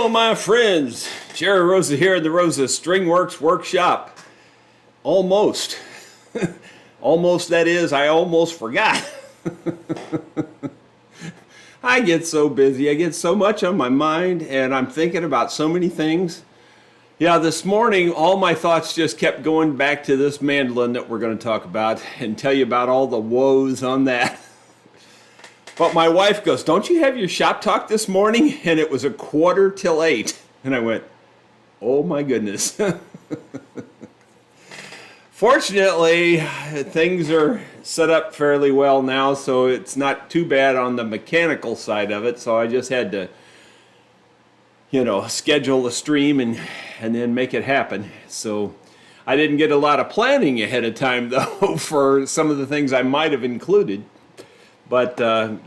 Hello, my friends. Jerry Rosa here in the Rosa Stringworks Workshop. Almost. Almost, that is, I almost forgot. I get so busy. I get so much on my mind, and I'm thinking about so many things. Yeah, this morning, all my thoughts just kept going back to this mandolin that we're going to talk about and tell you about all the woes on that. But my wife goes, "Don't you have your shop talk this morning?" And it was 7:45. And I went, oh my goodness. Fortunately, things are set up fairly well now, so it's not too bad on the mechanical side of it. So I just had to, schedule a stream and then make it happen. So I didn't get a lot of planning ahead of time, though, for some of the things I might have included. But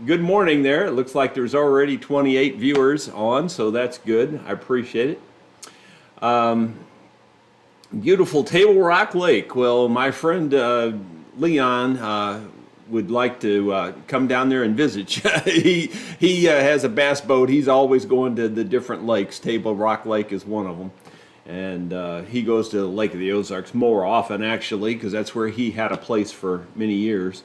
good morning there. It looks like there's already 28 viewers on, so that's good. I appreciate it. Beautiful Table Rock Lake. Well, my friend Leon would like to come down there and visit. he has a bass boat. He's always going to the different lakes. Table Rock Lake is one of them. And he goes to Lake of the Ozarks more often, actually, because that's where he had a place for many years.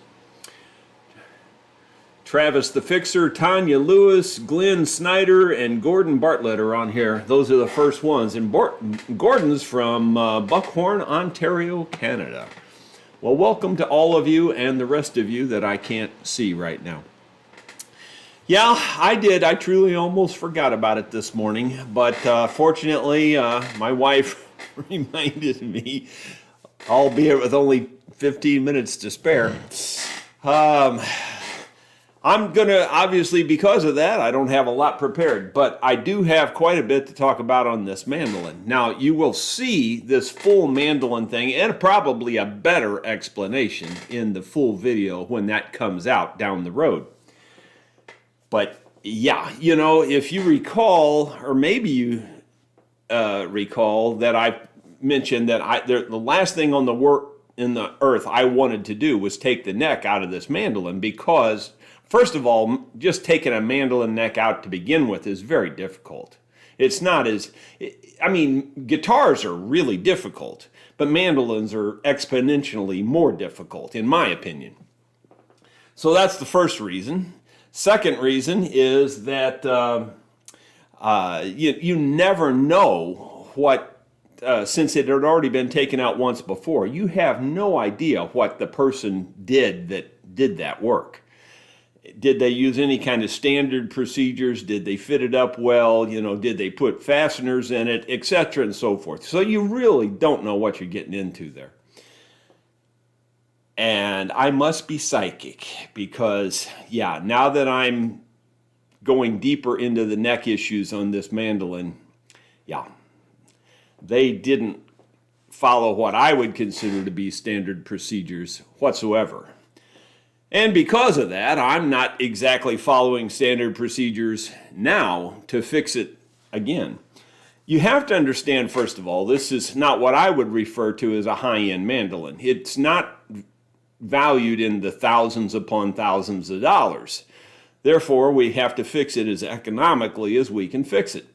Travis the Fixer, Tanya Lewis, Glenn Snyder, and Gordon Bartlett are on here. Those are the first ones. And Gordon's from Buckhorn, Ontario, Canada. Well, welcome to all of you and the rest of you that I can't see right now. Yeah, I did. I truly almost forgot about it this morning. But fortunately, my wife reminded me, albeit with only 15 minutes to spare. I'm going to, obviously, because of that, I don't have a lot prepared, but I do have quite a bit to talk about on this mandolin. Now, you will see this full mandolin thing and probably a better explanation in the full video when that comes out down the road. But, yeah, if you recall, or maybe you recall that I mentioned that the last thing on the earth I wanted to do was take the neck out of this mandolin because, first of all, just taking a mandolin neck out to begin with is very difficult. It's not guitars are really difficult, but mandolins are exponentially more difficult, in my opinion. So that's the first reason. Second reason is that you never know what, since it had already been taken out once before, you have no idea what the person did that did that work. Did they use any kind of standard procedures? Did they fit it up well? Did they put fasteners in it, etc. and so forth? So you really don't know what you're getting into there. And I must be psychic because, yeah, now that I'm going deeper into the neck issues on this mandolin, yeah, they didn't follow what I would consider to be standard procedures whatsoever. And because of that, I'm not exactly following standard procedures now to fix it again. You have to understand, first of all, this is not what I would refer to as a high-end mandolin. It's not valued in the thousands upon thousands of dollars. Therefore, we have to fix it as economically as we can fix it.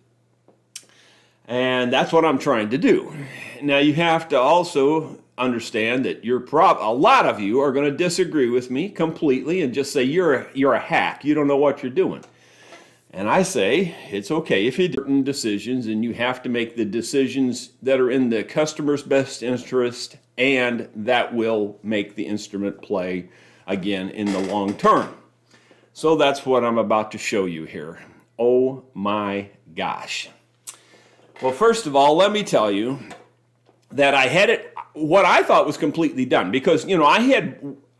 And that's what I'm trying to do. Now, you have to also understand that a lot of you are going to disagree with me completely and just say you're a hack. You don't know what you're doing. And I say it's okay if you do certain decisions, and you have to make the decisions that are in the customer's best interest and that will make the instrument play again in the long term. So that's what I'm about to show you here. Oh my gosh. Well, first of all, let me tell you that I had it, what I thought was completely done, because,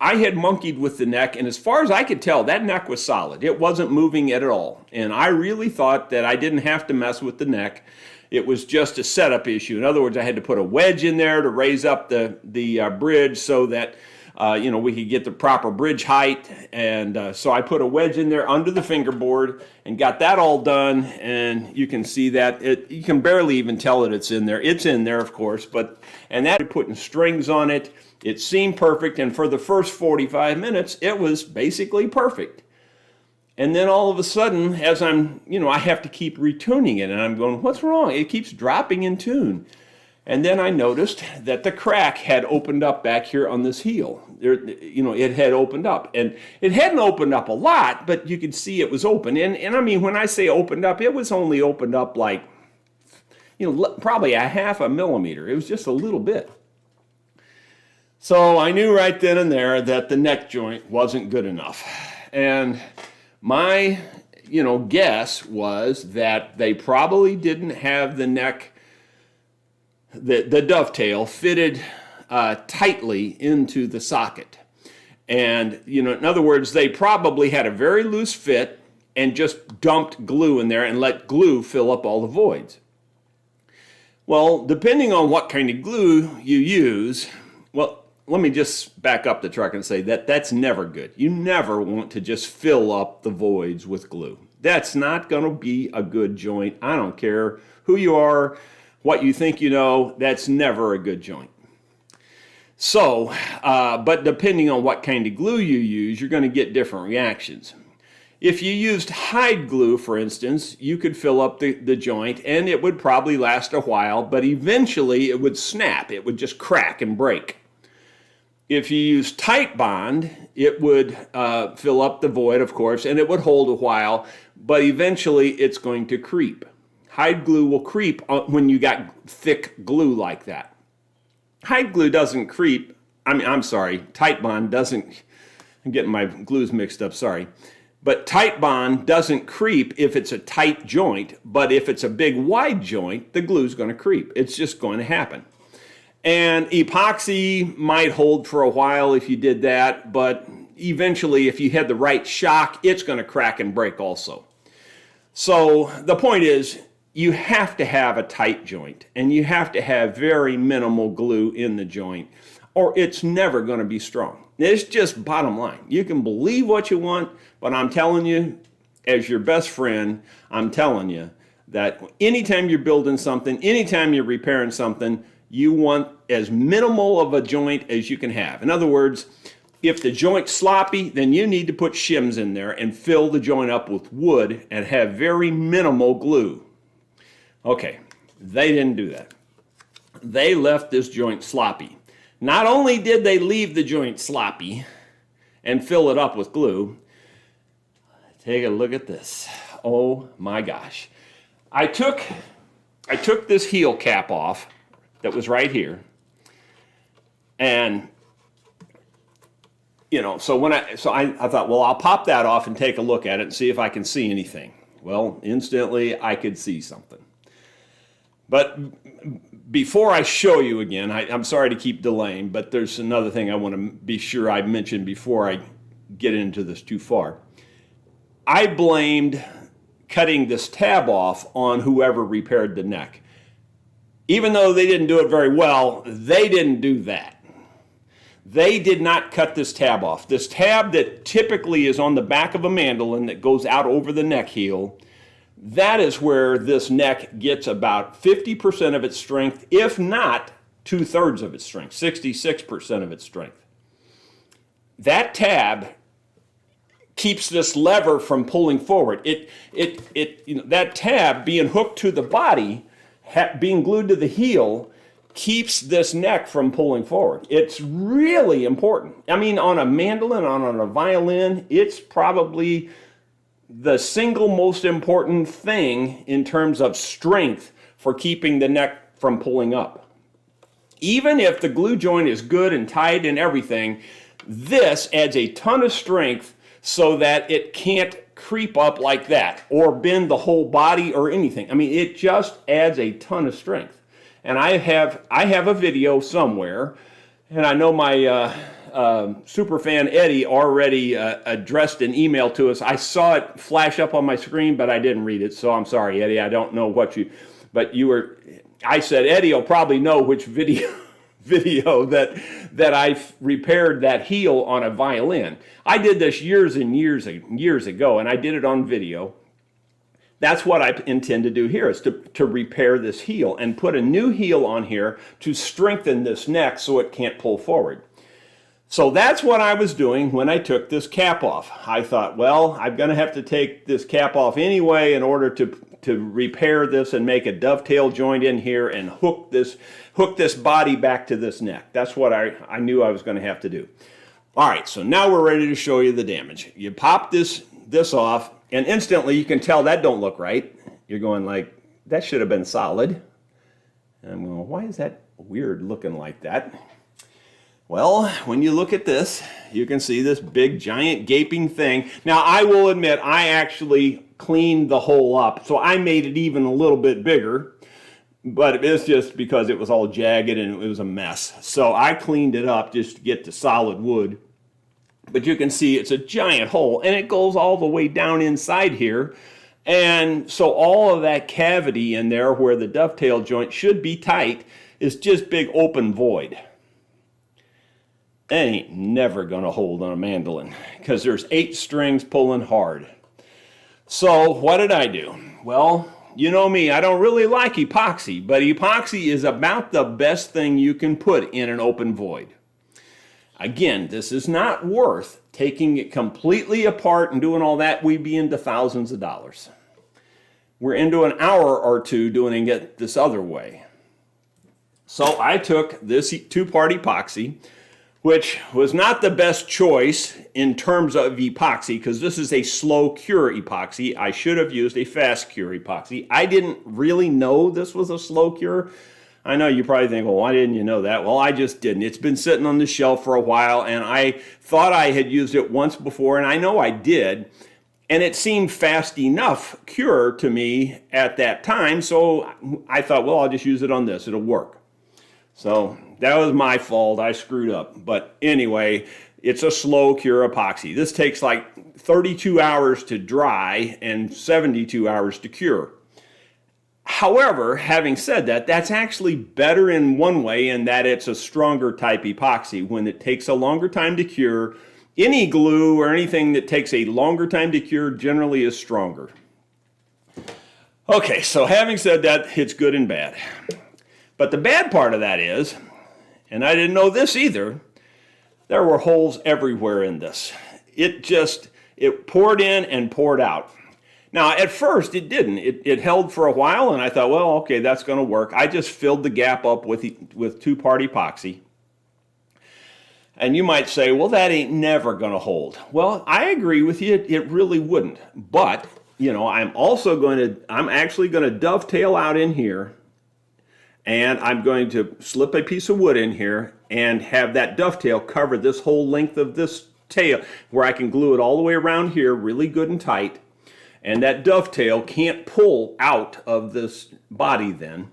I had monkeyed with the neck, and as far as I could tell, that neck was solid. It wasn't moving at all. And I really thought that I didn't have to mess with the neck. It was just a setup issue. In other words, I had to put a wedge in there to raise up the bridge so that we could get the proper bridge height. And so I put a wedge in there under the fingerboard and got that all done. And you can see that you can barely even tell that it's in there. It's in there, of course, and that putting strings on it. It seemed perfect. And for the first 45 minutes, it was basically perfect. And then all of a sudden, as I'm, I have to keep retuning it, and I'm going, what's wrong? It keeps dropping in tune. And then I noticed that the crack had opened up back here on this heel. It had opened up. And it hadn't opened up a lot, but you could see it was open. And I mean, when I say opened up, it was only opened up like, probably a half a millimeter. It was just a little bit. So I knew right then and there that the neck joint wasn't good enough. And my, guess was that they probably didn't have the neck, the dovetail fitted tightly into the socket. And, in other words, they probably had a very loose fit and just dumped glue in there and let glue fill up all the voids. Well, depending on what kind of glue you use, well, let me just back up the truck and say that that's never good. You never want to just fill up the voids with glue. That's not going to be a good joint. I don't care who you are, what you think you know, that's never a good joint. So, but depending on what kind of glue you use, you're going to get different reactions. If you used hide glue, for instance, you could fill up the joint and it would probably last a while, but eventually it would snap. It would just crack and break. If you use tight bond, it would fill up the void, of course, and it would hold a while, but eventually it's going to creep. Hide glue will creep when you got thick glue like that. Hide glue doesn't creep. I'm sorry, tight bond doesn't, I'm getting my glues mixed up, sorry. But tight bond doesn't creep if it's a tight joint, but if it's a big wide joint, the glue's going to creep. It's just going to happen. And epoxy might hold for a while if you did that, but eventually if you had the right shock, it's going to crack and break also. So the point is, you have to have a tight joint, and you have to have very minimal glue in the joint, or it's never going to be strong. It's just bottom line. You can believe what you want, but I'm telling you, as your best friend, I'm telling you that anytime you're building something, anytime you're repairing something, you want as minimal of a joint as you can have. In other words, if the joint's sloppy, then you need to put shims in there and fill the joint up with wood and have very minimal glue. Okay, they didn't do that. They left this joint sloppy. Not only did they leave the joint sloppy and fill it up with glue, take a look at this. Oh my gosh. I took this heel cap off that was right here, and so I thought, well, I'll pop that off and take a look at it and see if I can see anything. Well, instantly I could see something. But before I show you again, I'm sorry to keep delaying, but there's another thing I want to be sure I mention before I get into this too far. I blamed cutting this tab off on whoever repaired the neck. Even though they didn't do it very well, they didn't do that. They did not cut this tab off. This tab that typically is on the back of a mandolin that goes out over the neck heel, that is where this neck gets about 50% of its strength, if not 2/3 of its strength, 66% of its strength. That tab keeps this lever from pulling forward. That tab being hooked to the body, being glued to the heel, keeps this neck from pulling forward. It's really important. I mean, on a mandolin, on a violin, it's probably the single most important thing in terms of strength for keeping the neck from pulling up. Even if the glue joint is good and tight and everything, this adds a ton of strength so that it can't creep up like that or bend the whole body or anything. I mean, it just adds a ton of strength. And I have a video somewhere, and I know my super fan Eddie already addressed an email to us. I saw it flash up on my screen, but I didn't read it, so I'm sorry, Eddie. I don't know I said Eddie will probably know which video that I repaired that heel on a violin. I did this years and years ago, and I did it on video. That's what I intend to do here, is to repair this heel and put a new heel on here to strengthen this neck so it can't pull forward. So that's what I was doing when I took this cap off. I thought, well, I'm going to have to take this cap off anyway in order to repair this and make a dovetail joint in here and hook this body back to this neck. That's what I knew I was going to have to do. All right, so now we're ready to show you the damage. You pop this off, and instantly you can tell that don't look right. You're going like, that should have been solid. And I'm going, why is that weird looking like that? Well, when you look at this, you can see this big, giant, gaping thing. Now, I will admit, I actually cleaned the hole up, so I made it even a little bit bigger, but it's just because it was all jagged and it was a mess. So I cleaned it up just to get to solid wood. But you can see it's a giant hole, and it goes all the way down inside here. And so all of that cavity in there where the dovetail joint should be tight is just big open void. That ain't never going to hold on a mandolin because there's 8 strings pulling hard. So what did I do? Well, you know me, I don't really like epoxy, but epoxy is about the best thing you can put in an open void. Again, this is not worth taking it completely apart and doing all that. We'd be into thousands of dollars. We're into an hour or two doing it this other way. So I took this 2-part epoxy, which was not the best choice in terms of epoxy because this is a slow cure epoxy. I should have used a fast cure epoxy. I didn't really know this was a slow cure. I know you probably think, well, why didn't you know that? Well, I just didn't. It's been sitting on the shelf for a while, and I thought I had used it once before, and I know I did, and it seemed fast enough cure to me at that time, so I thought, well, I'll just use it on this. It'll work. So that was my fault. I screwed up. But anyway, it's a slow cure epoxy. This takes like 32 hours to dry and 72 hours to cure. However, having said that, that's actually better in one way in that it's a stronger type epoxy. When it takes a longer time to cure, any glue or anything that takes a longer time to cure generally is stronger. Okay, so having said that, it's good and bad. But the bad part of that is, and I didn't know this either, there were holes everywhere in this. It poured in and poured out. Now, at first, it didn't. It held for a while, and I thought, well, okay, that's going to work. I just filled the gap up with 2-part epoxy. And you might say, well, that ain't never going to hold. Well, I agree with you. It really wouldn't. But, you know, I'm actually going to dovetail out in here, and I'm going to slip a piece of wood in here and have that dovetail cover this whole length of this tail where I can glue it all the way around here really good and tight. And that dovetail can't pull out of this body then.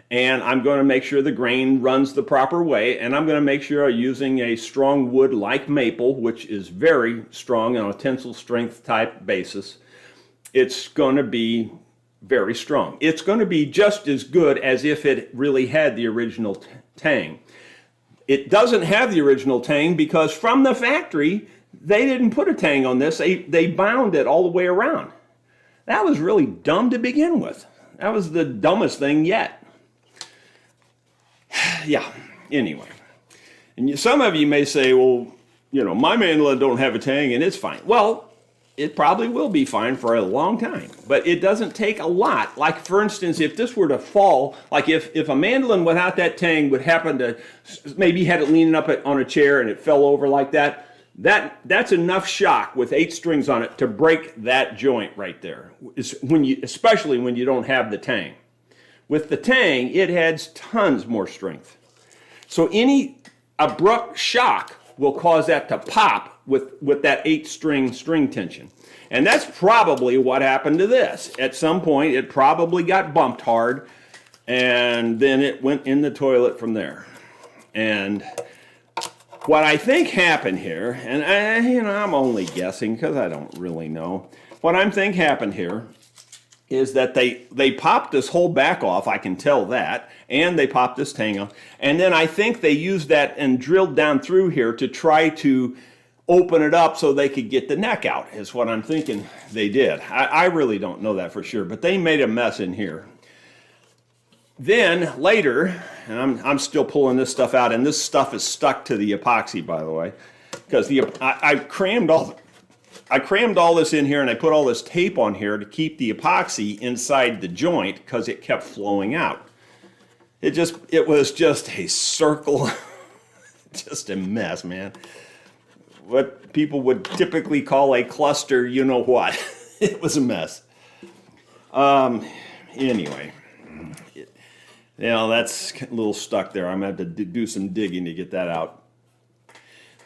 And I'm going to make sure the grain runs the proper way, and I'm going to make sure I'm using a strong wood like maple, which is very strong on a tensile strength type basis. It's going to be very strong. It's going to be just as good as if it really had the original tang. It doesn't have the original tang because from the factory, they didn't put a tang on this. They bound it all the way around. That was really dumb to begin with. That was the dumbest thing yet. Yeah, anyway. And some of you may say, well, you know, my mandolin don't have a tang and it's fine. Well, it probably will be fine for a long time, but it doesn't take a lot. Like, for instance, if this were to fall, like if a mandolin without that tang would happen to, maybe had it leaning up on a chair and it fell over like that, that's enough shock with 8 strings on it to break that joint right there, especially when you don't have the tang. With the tang, it adds tons more strength. So any abrupt shock will cause that to pop with that 8-string tension. And that's probably what happened to this. At some point, it probably got bumped hard, and then it went in the toilet from there. And what I think happened here, and I'm only guessing because I don't really know. What I think happened here is that they popped this whole back off, I can tell that, and they popped this tang off. And then I think they used that and drilled down through here to try to open it up so they could get the neck out, is what I'm thinking they did. I really don't know that for sure, but they made a mess in here. Then later, and I'm still pulling this stuff out, and this stuff is stuck to the epoxy, by the way, because I crammed all this in here, and I put all this tape on here to keep the epoxy inside the joint because it kept flowing out. It was just a circle, just a mess, man. What people would typically call a cluster, you know what? It was a mess. Anyway. That's a little stuck there. I'm going to have to do some digging to get that out.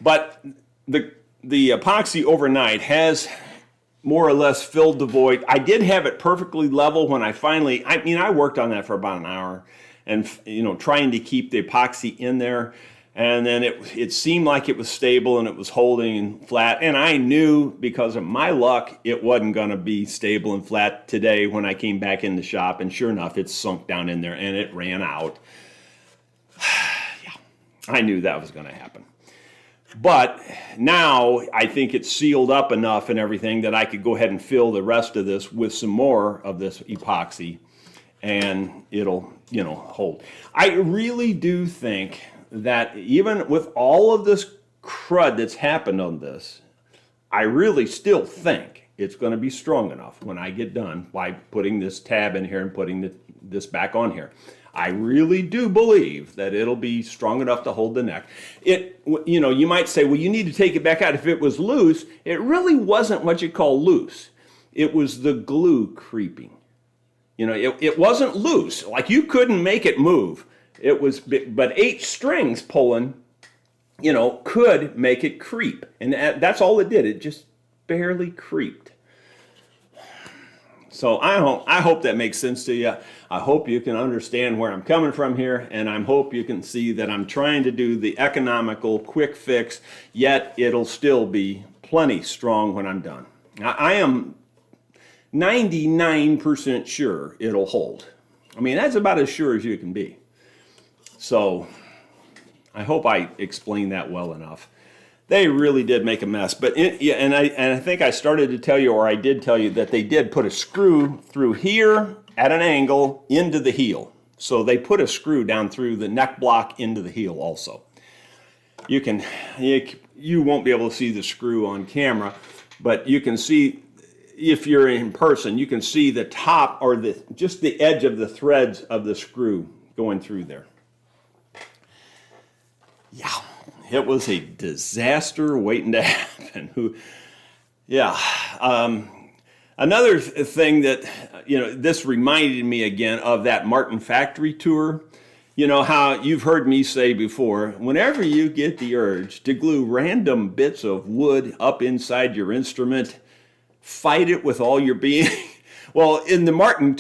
But the epoxy overnight has more or less filled the void. I did have it perfectly level when I worked on that for about an hour and, trying to keep the epoxy in there. And then it seemed like it was stable and it was holding flat. And I knew because of my luck, it wasn't going to be stable and flat today when I came back in the shop. And sure enough, it sunk down in there and it ran out. Yeah, I knew that was going to happen. But now I think it's sealed up enough and everything that I could go ahead and fill the rest of this with some more of this epoxy and it'll, hold. I really do think that even with all of this crud that's happened on this, I really still think it's going to be strong enough when I get done by putting this tab in here and putting this back on here. I really do believe that it'll be strong enough to hold the neck. You might say, well, you need to take it back out if it was loose. It really wasn't what you call loose. It was the glue creeping. It wasn't loose. Like you couldn't make it move. It was, but 8 strings pulling, could make it creep. And that's all it did. It just barely creeped. So I hope that makes sense to you. I hope you can understand where I'm coming from here. And I hope you can see that I'm trying to do the economical quick fix, yet it'll still be plenty strong when I'm done. Now, I am 99% sure it'll hold. I mean, that's about as sure as you can be. So I hope I explained that well enough. They really did make a mess. But I think I started to tell you, or I did tell you, that they did put a screw through here at an angle into the heel. So they put a screw down through the neck block into the heel also. You won't be able to see the screw on camera, but you can see, if you're in person, you can see the top or just the edge of the threads of the screw going through there. Yeah, it was a disaster waiting to happen. Another thing that, this reminded me again of that Martin factory tour. You know how you've heard me say before, whenever you get the urge to glue random bits of wood up inside your instrument, fight it with all your being. Well, in the Martin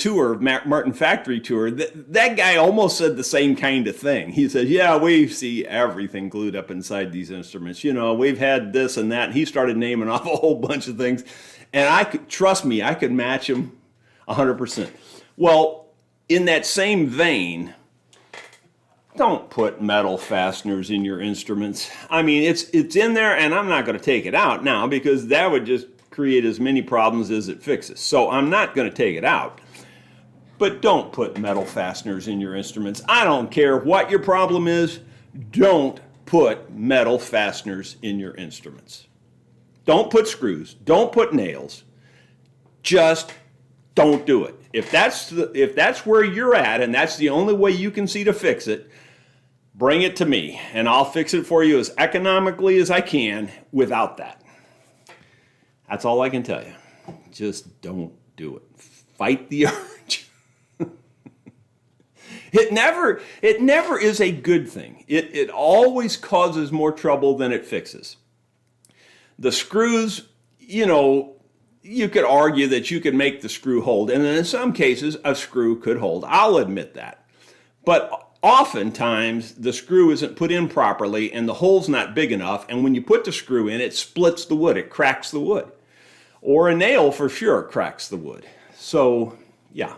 factory tour, that guy almost said the same kind of thing. He said, yeah, we see everything glued up inside these instruments. We've had this and that. And he started naming off a whole bunch of things. And trust me, I could match him 100%. Well, in that same vein, don't put metal fasteners in your instruments. I mean, it's in there, and I'm not going to take it out now because that would just create as many problems as it fixes. So I'm not going to take it out. But don't put metal fasteners in your instruments. I don't care what your problem is. Don't put metal fasteners in your instruments. Don't put screws. Don't put nails. Just don't do it. If that's where you're at and that's the only way you can see to fix it, bring it to me and I'll fix it for you as economically as I can without that. That's all I can tell you. Just don't do it. Fight the urge. It never is a good thing. It always causes more trouble than it fixes. The screws, you could argue that you could make the screw hold, and in some cases, a screw could hold. I'll admit that. But oftentimes, the screw isn't put in properly, and the hole's not big enough, and when you put the screw in, it splits the wood. It cracks the wood. Or a nail, for sure, cracks the wood. So, yeah,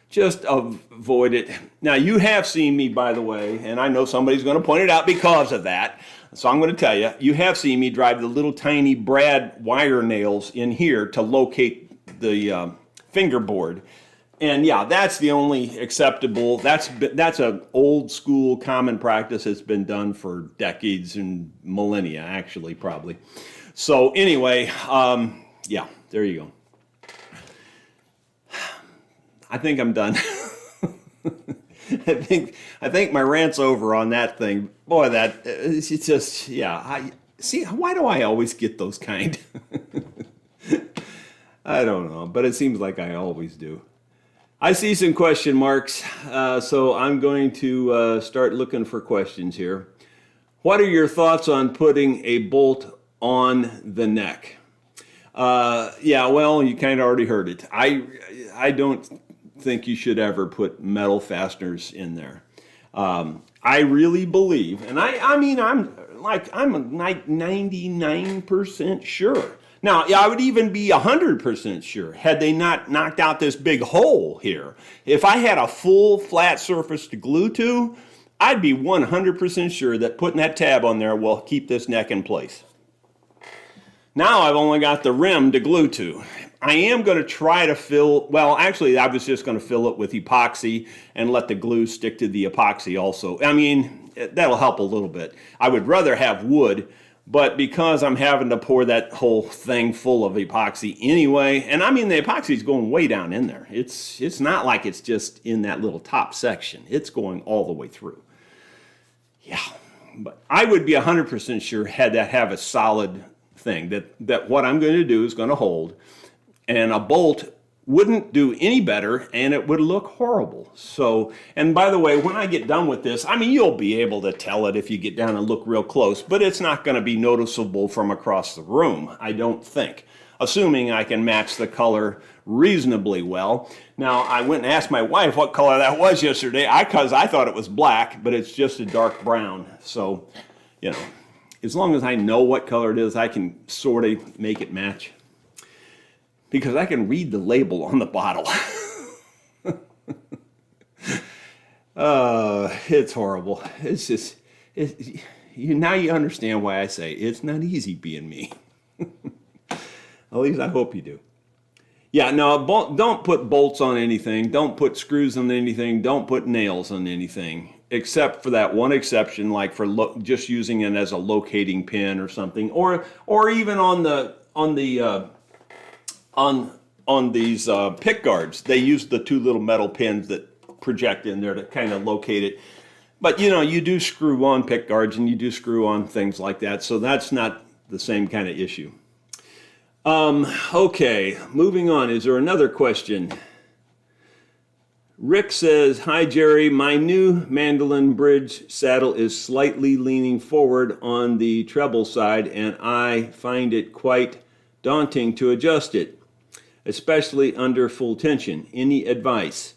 just avoid it. Now, you have seen me, by the way, and I know somebody's going to point it out because of that. So I'm going to tell you, you have seen me drive the little tiny brad wire nails in here to locate the fingerboard. And yeah, that's the only acceptable. That's an old school common practice. It's been done for decades and millennia, actually, probably. So anyway, yeah, there you go. I think I'm done. I think my rant's over on that thing. Boy, that it's just, yeah. I see. Why do I always get those kind? I don't know, but it seems like I always do. I see some question marks, so I'm going to start looking for questions here. What are your thoughts on putting a bolt on the neck? Yeah, well, you kind of already heard it. I don't think you should ever put metal fasteners in there. I really believe, and I mean, I'm like 99% sure. Now, yeah, I would even be 100% sure had they not knocked out this big hole here. If I had a full flat surface to glue to, I'd be 100% sure that putting that tab on there will keep this neck in place. Now I've only got the rim to glue to. I am going to try to fill, well, actually, I was just going to fill it with epoxy and let the glue stick to the epoxy also. I mean, that'll help a little bit. I would rather have wood, but because I'm having to pour that whole thing full of epoxy anyway, and I mean, the epoxy is going way down in there. It's not like it's just in that little top section. It's going all the way through. Yeah, but I would be 100% sure had that have a solid thing, that what I'm going to do is going to hold, and a bolt wouldn't do any better, and it would look horrible. So, and by the way, when I get done with this, I mean, you'll be able to tell it if you get down and look real close, but it's not going to be noticeable from across the room, I don't think, assuming I can match the color reasonably well. Now, I went and asked my wife what color that was yesterday, because I thought it was black, but it's just a dark brown. So, you know, as long as I know what color it is, I can sort of make it match. Because I can read the label on the bottle. It's horrible. It's just, now you understand why I say it's not easy being me. At least I hope you do. Yeah, no, don't put bolts on anything. Don't put screws on anything. Don't put nails on anything. Except for that one exception, like for just using it as a locating pin or something. Or even on these pick guards, they use the two little metal pins that project in there to kind of locate it. But you know, you do screw on pick guards and you do screw on things like that, so that's not the same kind of issue. Okay, moving on. Is there another question? Rick says, "Hi Jerry, my new Mandolin bridge saddle is slightly leaning forward on the treble side, and I find it quite daunting to adjust it, especially under full tension. Any advice?"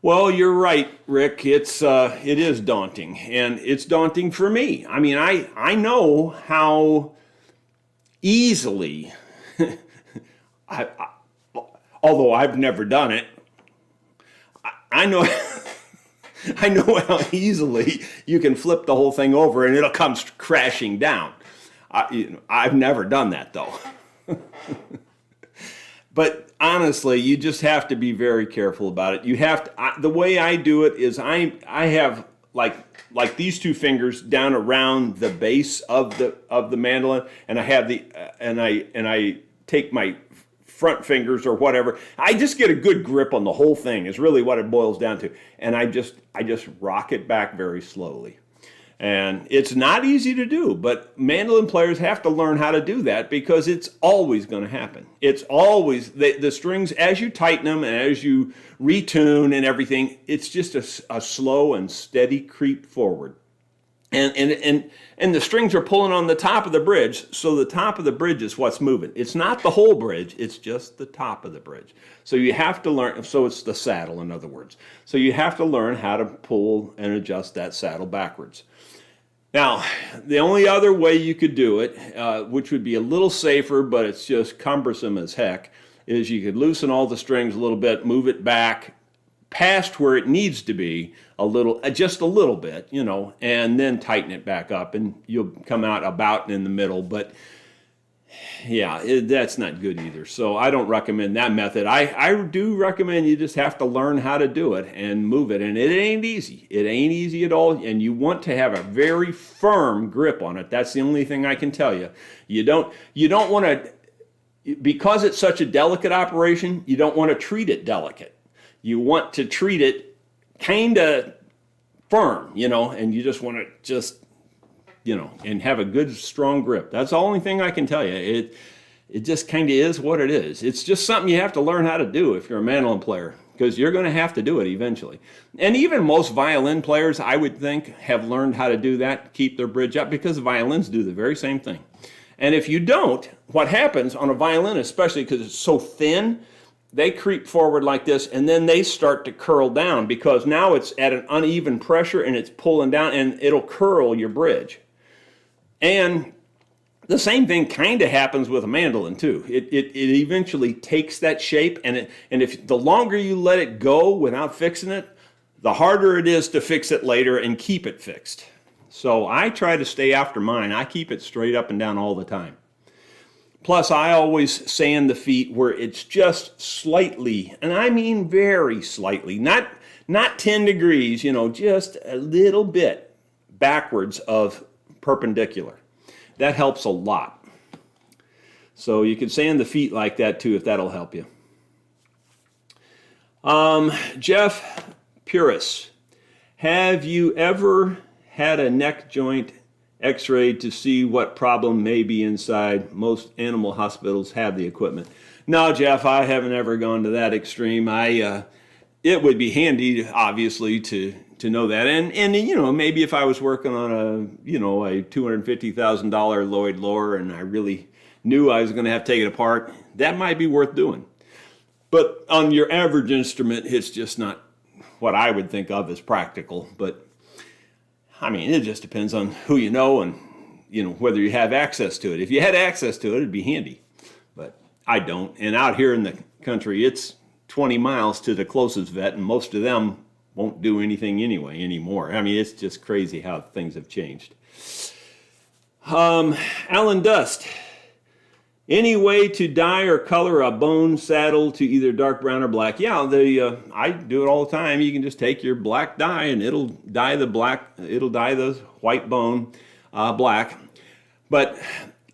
Well, you're right, Rick. It is daunting, and it's daunting for me. I mean, I know how easily, although I've never done it, I know I know how easily you can flip the whole thing over and it'll come crashing down. I've never done that though. But honestly, you just have to be very careful about it. You have to. The way I do it is I have like these two fingers down around the base of the mandolin, and I have and I take my front fingers or whatever. I just get a good grip on the whole thing is really what it boils down to, and I just rock it back very slowly. And it's not easy to do, but mandolin players have to learn how to do that because it's always going to happen. It's always, the strings, as you tighten them and as you retune and everything, it's just a slow and steady creep forward. And the strings are pulling on the top of the bridge, so the top of the bridge is what's moving. It's not the whole bridge, it's just the top of the bridge. So you have to learn, so it's the saddle, in other words. So you have to learn how to pull and adjust that saddle backwards. Now, the only other way you could do it, which would be a little safer, but it's just cumbersome as heck, is you could loosen all the strings a little bit, move it back past where it needs to be a little, just a little bit, and then tighten it back up, and you'll come out about in the middle. But Yeah, that's not good either. So I don't recommend that method. I do recommend you just have to learn how to do it and move it. And it ain't easy. It ain't easy at all. And you want to have a very firm grip on it. That's the only thing I can tell you. You don't want to, because it's such a delicate operation, you don't want to treat it delicate. You want to treat it kind of firm, and you just want to and have a good, strong grip. That's the only thing I can tell you. It just kind of is what it is. It's just something you have to learn how to do if you're a mandolin player, because you're going to have to do it eventually. And even most violin players, I would think, have learned how to do that, keep their bridge up, because violins do the very same thing. And if you don't, what happens on a violin, especially because it's so thin, they creep forward like this, and then they start to curl down, because now it's at an uneven pressure and it's pulling down, and it'll curl your bridge. And the same thing kind of happens with a mandolin too. It eventually takes that shape, and if the longer you let it go without fixing it, the harder it is to fix it later and keep it fixed. So I try to stay after mine. I keep it straight up and down all the time. Plus, I always sand the feet where it's just slightly, and I mean very slightly, not 10 degrees, just a little bit backwards of perpendicular. That helps a lot. So you can sand the feet like that too, if that'll help you. Jeff Puris, have you ever had a neck joint x-rayed to see what problem may be inside? Most animal hospitals have the equipment. No, Jeff, I haven't ever gone to that extreme. It would be handy, obviously, to know that, and maybe if I was working on a $250,000 Lloyd lower and I really knew I was going to have to take it apart, that might be worth doing. But on your average instrument, it's just not what I would think of as practical. But I mean, it just depends on who you know and whether you have access to it. If you had access to it, it'd be handy, but I don't. And out here in the country, it's 20 miles to the closest vet, and most of them won't do anything anymore. I mean, it's just crazy how things have changed. Alan Dust, any way to dye or color a bone saddle to either dark brown or black? Yeah, I do it all the time. You can just take your black dye and it'll dye the white bone black. But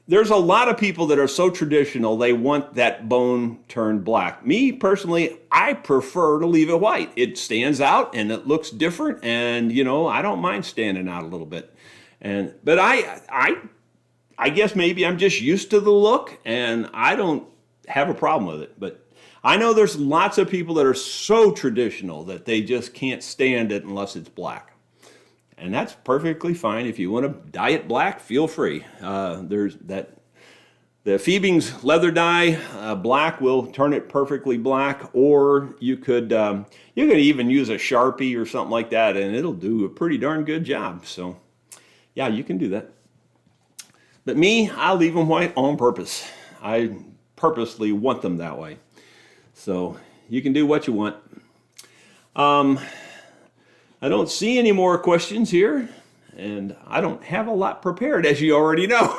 there's a lot of people that are so traditional, they want that bone turned black. Me, personally, I prefer to leave it white. It stands out and it looks different, and, I don't mind standing out a little bit. But I guess maybe I'm just used to the look, and I don't have a problem with it. But I know there's lots of people that are so traditional that they just can't stand it unless it's black. And that's perfectly fine. If you want to dye it black, feel free. There's the Phoebing's leather dye, black will turn it perfectly black, or you could even use a Sharpie or something like that, and it'll do a pretty darn good job. So, yeah, you can do that. But me, I leave them white on purpose. I purposely want them that way. So you can do what you want. I don't see any more questions here, and I don't have a lot prepared, as you already know.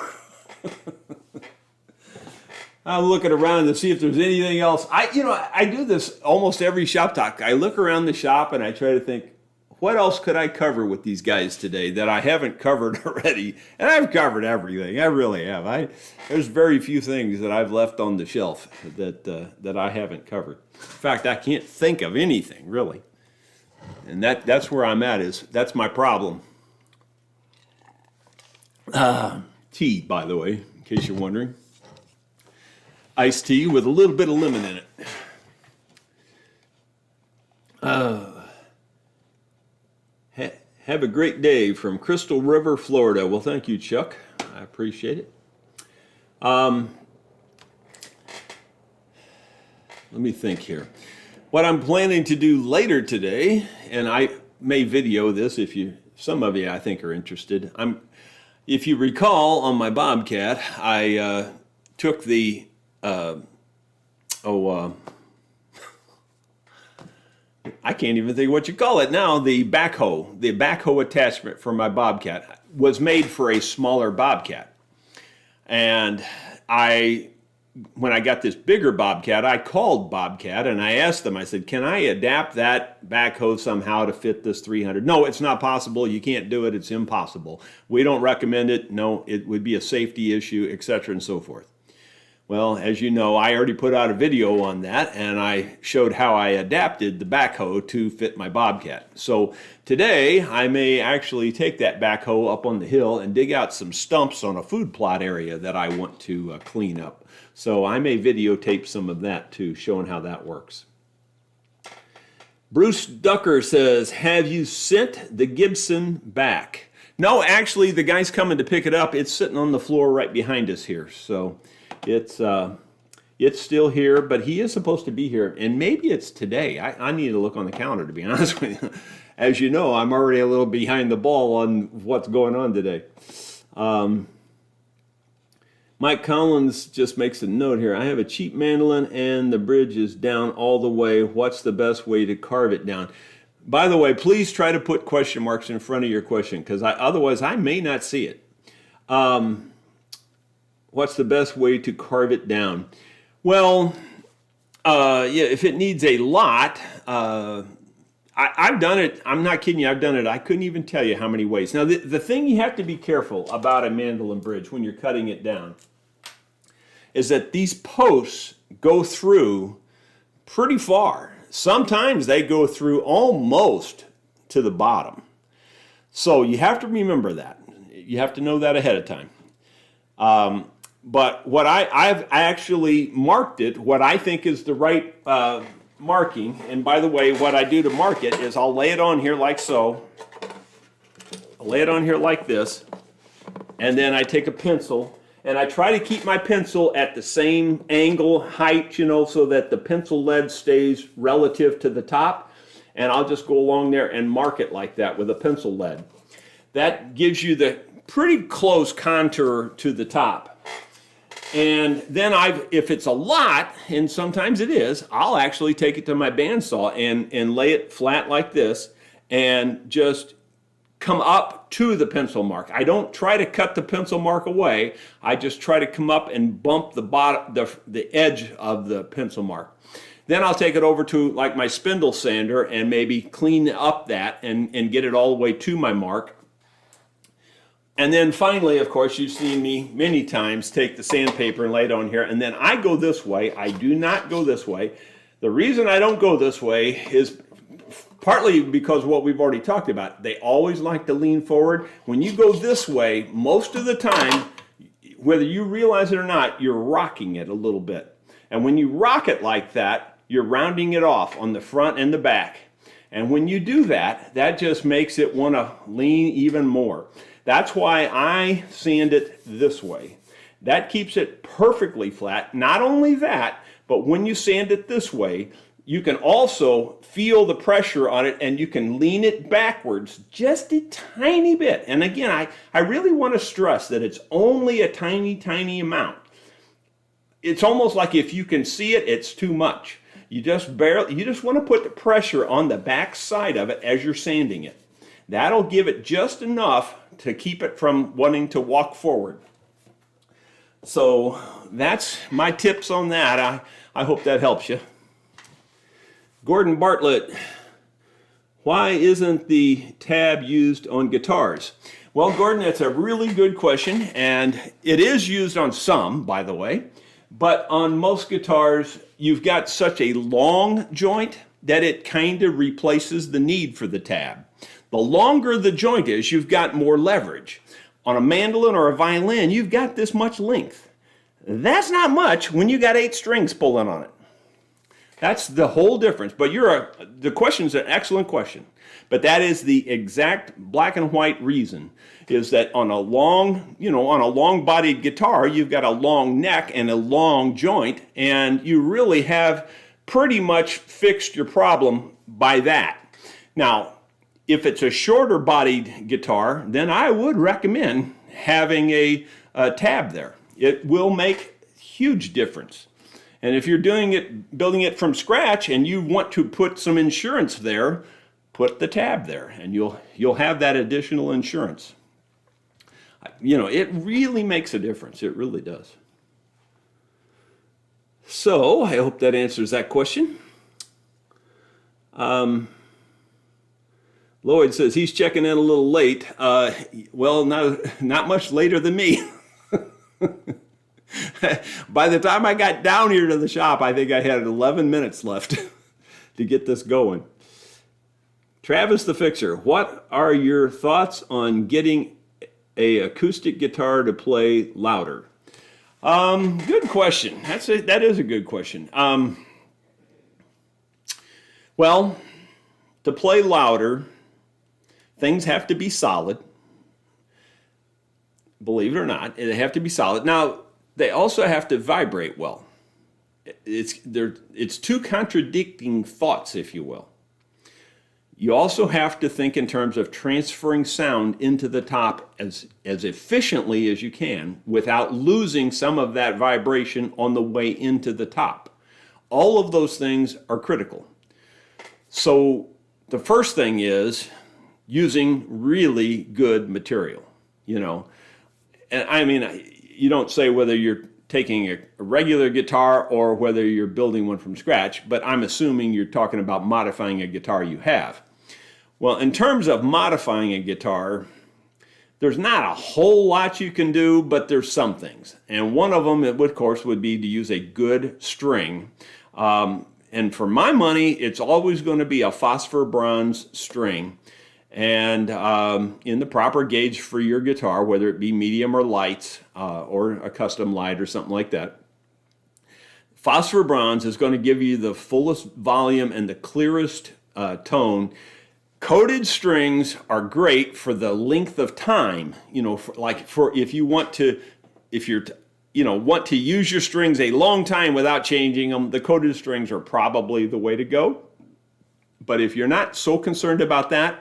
I'm looking around to see if there's anything else. I do this almost every shop talk. I look around the shop and I try to think, what else could I cover with these guys today that I haven't covered already? And I've covered everything. I really have. There's very few things that I've left on the shelf that I haven't covered. In fact, I can't think of anything, really. And that's where I'm at. That's my problem. Tea, by the way, in case you're wondering. Iced tea with a little bit of lemon in it. Have a great day from Crystal River, Florida. Well, thank you, Chuck. I appreciate it. Let me think here. What I'm planning to do later today, and I may video this if some of you I think are interested. If you recall, on my Bobcat, I took the I can't even think what you call it now. The backhoe attachment for my Bobcat was made for a smaller Bobcat, and when I got this bigger Bobcat, I called Bobcat and I asked them, I said, can I adapt that backhoe somehow to fit this 300? No, it's not possible. You can't do it. It's impossible. We don't recommend it. No, it would be a safety issue, etc. and so forth. Well, as you know, I already put out a video on that and I showed how I adapted the backhoe to fit my Bobcat. So today I may actually take that backhoe up on the hill and dig out some stumps on a food plot area that I want to clean up. So I may videotape some of that too, showing how that works. Bruce Ducker says, have you sent the Gibson back? No, actually the guy's coming to pick it up. It's sitting on the floor right behind us here. So it's still here, but he is supposed to be here. And maybe it's today. I need to look on the calendar, to be honest with you. As you know, I'm already a little behind the ball on what's going on today. Mike Collins just makes a note here. I have a cheap mandolin and the bridge is down all the way. What's the best way to carve it down? By the way, please try to put question marks in front of your question because otherwise I may not see it. What's the best way to carve it down? Well, yeah, if it needs a lot, I've done it. I'm not kidding you. I've done it. I couldn't even tell you how many ways. Now, the thing you have to be careful about a mandolin bridge when you're cutting it down is that these posts go through pretty far. Sometimes they go through almost to the bottom. So you have to remember that. You have to know that ahead of time. But what I've actually marked it, what I think is the right marking, and by the way, what I do to mark it is I'll lay it on here like so. I'll lay it on here like this, and then I take a pencil, and I try to keep my pencil at the same angle, height, you know, so that the pencil lead stays relative to the top, and I'll just go along there and mark it like that with a pencil lead. That gives you the pretty close contour to the top. And then if it's a lot, and sometimes it is, I'll actually take it to my bandsaw and lay it flat like this and just come up to the pencil mark. I don't try to cut the pencil mark away. I just try to come up and bump the bottom, the edge of the pencil mark. Then I'll take it over to like my spindle sander and maybe clean up that and get it all the way to my mark. And then finally, of course, you've seen me many times take the sandpaper and lay it on here, and then I go this way. I do not go this way. The reason I don't go this way is partly because of what we've already talked about. They always like to lean forward. When you go this way, most of the time, whether you realize it or not, you're rocking it a little bit. And when you rock it like that, you're rounding it off on the front and the back. And when you do that, that just makes it want to lean even more. That's why I sand it this way. That keeps it perfectly flat. Not only that, but when you sand it this way, you can also feel the pressure on it and you can lean it backwards just a tiny bit. And again, I really want to stress that it's only a tiny, tiny amount. It's almost like if you can see it, it's too much. You just want to put the pressure on the back side of it as you're sanding it. That'll give it just enough to keep it from wanting to walk forward. So that's my tips on that. I hope that helps you. Gordon Bartlett, why isn't the tab used on guitars? Well, Gordon, that's a really good question, and it is used on some, by the way, but on most guitars, you've got such a long joint that it kind of replaces the need for the tab. The longer the joint is, you've got more leverage. On a mandolin or a violin, you've got this much length. That's not much when you got 8 strings pulling on it. That's the whole difference. But the question's an excellent question. But that is the exact black and white reason, is that on a long-bodied guitar, you've got a long neck and a long joint, and you really have pretty much fixed your problem by that. Now, if it's a shorter bodied guitar, then I would recommend having a tab there. It will make a huge difference. And if you're building it from scratch and you want to put some insurance there, put the tab there and you'll have that additional insurance. You know, it really makes a difference. It really does. So I hope that answers that question. Lloyd says he's checking in a little late. Well, not much later than me. By the time I got down here to the shop, I think I had 11 minutes left to get this going. Travis the Fixer, what are your thoughts on getting a acoustic guitar to play louder? Good question. That is a good question. Well, to play louder, things have to be solid. Believe it or not, they have to be solid. Now, they also have to vibrate well. It's two contradicting thoughts, if you will. You also have to think in terms of transferring sound into the top as efficiently as you can without losing some of that vibration on the way into the top. All of those things are critical. So the first thing is using really good material, And I mean, you don't say whether you're taking a regular guitar or whether you're building one from scratch, but I'm assuming you're talking about modifying a guitar you have. Well, in terms of modifying a guitar, there's not a whole lot you can do, but there's some things. And one of them, of course, would be to use a good string. And for my money, it's always going to be a phosphor bronze string. And in the proper gauge for your guitar, whether it be medium or light, or a custom light or something like that. Phosphor bronze is going to give you the fullest volume and the clearest tone. Coated strings are great for the length of time, if you want to use your strings a long time without changing them, the coated strings are probably the way to go. But if you're not so concerned about that,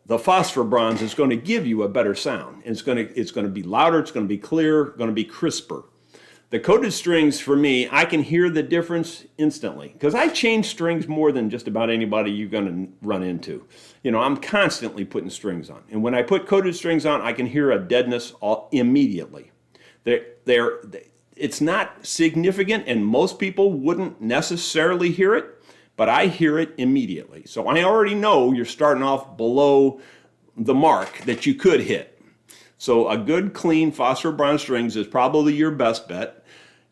the phosphor bronze is going to give you a better sound. It's going to be louder, it's going to be clearer, going to be crisper. The coated strings, for me, I can hear the difference instantly because I change strings more than just about anybody you're going to run into. I'm constantly putting strings on. And when I put coated strings on, I can hear a deadness immediately. It's not significant, and most people wouldn't necessarily hear it, but I hear it immediately. So I already know you're starting off below the mark that you could hit. So a good, clean phosphor bronze strings is probably your best bet.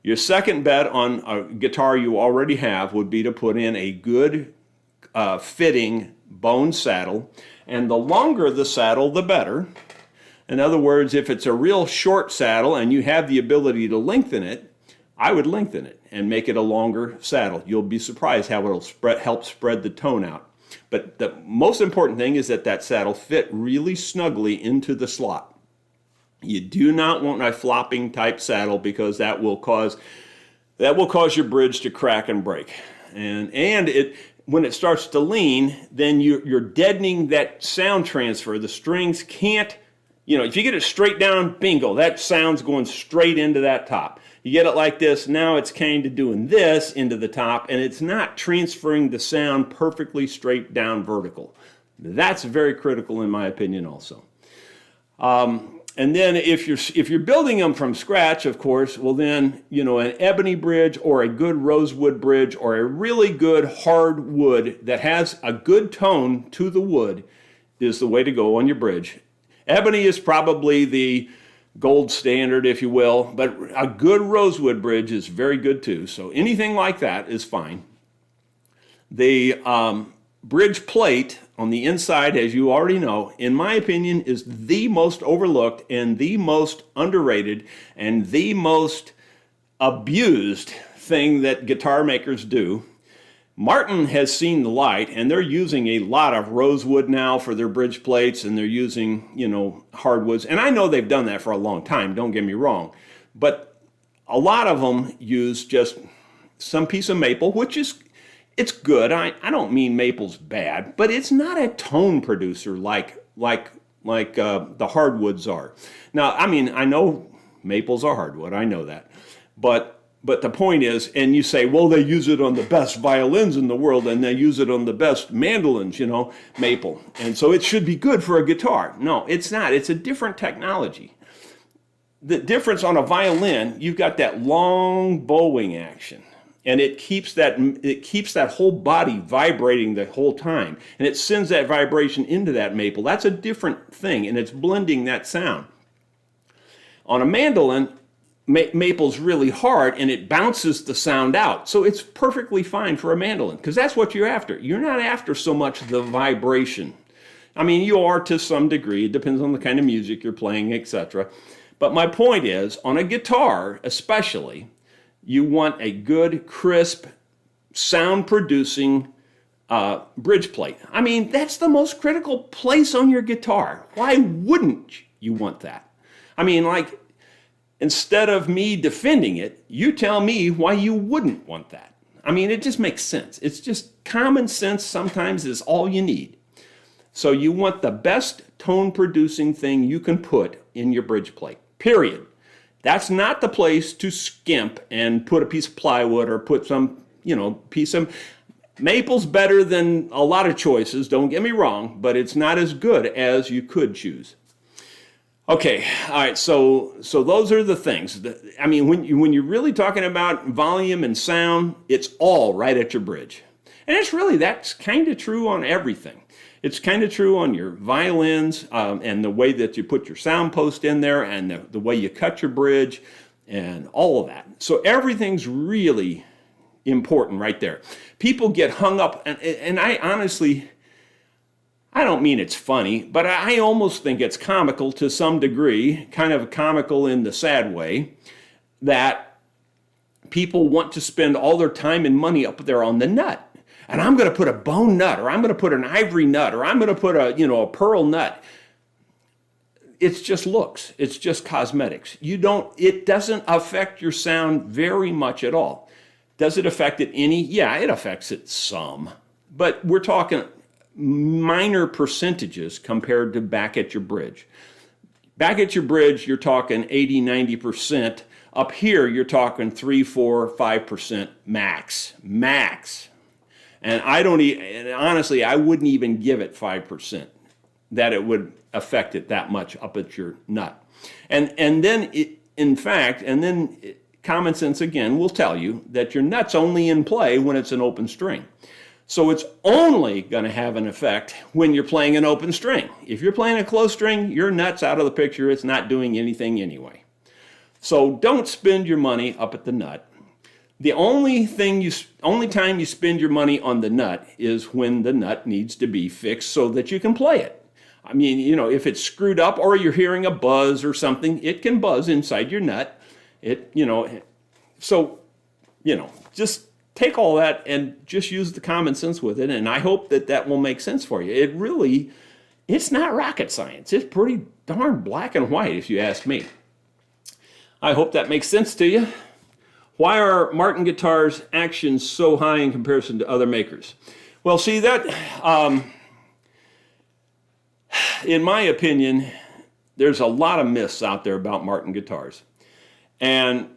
Your second bet on a guitar you already have would be to put in a good fitting bone saddle. And the longer the saddle, the better. In other words, if it's a real short saddle and you have the ability to lengthen it, I would lengthen it and make it a longer saddle. You'll be surprised how it'll help spread the tone out. But the most important thing is that saddle fit really snugly into the slot. You do not want a flopping type saddle because that will cause your bridge to crack and break. And when it starts to lean, then you're deadening that sound transfer. The strings can't, if you get it straight down, bingo, that sound's going straight into that top. You get it like this, now it's kind of doing this into the top, and it's not transferring the sound perfectly straight down vertical. That's very critical in my opinion also. And then if you're building them from scratch, of course, well then, an ebony bridge or a good rosewood bridge or a really good hard wood that has a good tone to the wood is the way to go on your bridge. Ebony is probably the gold standard, if you will, but a good rosewood bridge is very good too. So anything like that is fine. The bridge plate on the inside, as you already know, in my opinion, is the most overlooked and the most underrated and the most abused thing that guitar makers do. Martin has seen the light, and they're using a lot of rosewood now for their bridge plates, and they're using, hardwoods. And I know they've done that for a long time, don't get me wrong. But a lot of them use just some piece of maple, which is, it's good. I don't mean maple's bad, but it's not a tone producer like the hardwoods are. Now, I mean, I know maples are hardwood, I know that. But the point is, and you say, well, they use it on the best violins in the world, and they use it on the best mandolins, maple. And so it should be good for a guitar. No, it's not. It's a different technology. the difference on a violin, you've got that long bowing action, and it keeps that whole body vibrating the whole time, and it sends that vibration into that maple. That's a different thing, and it's blending that sound. On a mandolin, maple's really hard, and it bounces the sound out, so it's perfectly fine for a mandolin, because that's what you're after. You're not after so much the vibration. I mean, you are to some degree. It depends on the kind of music you're playing, etc. But my point is, on a guitar especially, you want a good, crisp, sound-producing bridge plate. I mean, that's the most critical place on your guitar. Why wouldn't you want that? I mean, like, instead of me defending it, you tell me why you wouldn't want that. I mean, it just makes sense. It's just common sense sometimes is all you need. So you want the best tone-producing thing you can put in your bridge plate, period. That's not the place to skimp and put a piece of plywood or put some, piece of... Maple's better than a lot of choices, don't get me wrong, but it's not as good as you could choose. Okay, all right, so those are the things. I mean, when you're really talking about volume and sound, it's all right at your bridge. And that's kind of true on everything. It's kind of true on your violins and the way that you put your sound post in there and the way you cut your bridge and all of that. So everything's really important right there. People get hung up, and I honestly, I don't mean it's funny, but I almost think it's comical to some degree, kind of comical in the sad way, that people want to spend all their time and money up there on the nut. And I'm going to put a bone nut, or I'm going to put an ivory nut, or I'm going to put a pearl nut. It's just looks. It's just cosmetics. It doesn't affect your sound very much at all. Does it affect it any? Yeah, it affects it some. But we're talking minor percentages compared to back at your bridge. Back at your bridge, you're talking 80, 90%. Up here, you're talking 3, 4, 5% max. And honestly, I wouldn't even give it 5% that it would affect it that much up at your nut. And then common sense again will tell you that your nut's only in play when it's an open string. So it's only going to have an effect when you're playing an open string. If you're playing a closed string, your nut's out of the picture. It's not doing anything anyway. So don't spend your money up at the nut. The only time you spend your money on the nut is when the nut needs to be fixed so that you can play it. I mean, if it's screwed up or you're hearing a buzz or something, it can buzz inside your nut. Just take all that and just use the common sense with it, and I hope that will make sense for you. It's not rocket science. It's pretty darn black and white, if you ask me. I hope that makes sense to you. Why are Martin guitars' actions so high in comparison to other makers? Well, see, that, in my opinion, there's a lot of myths out there about Martin guitars. And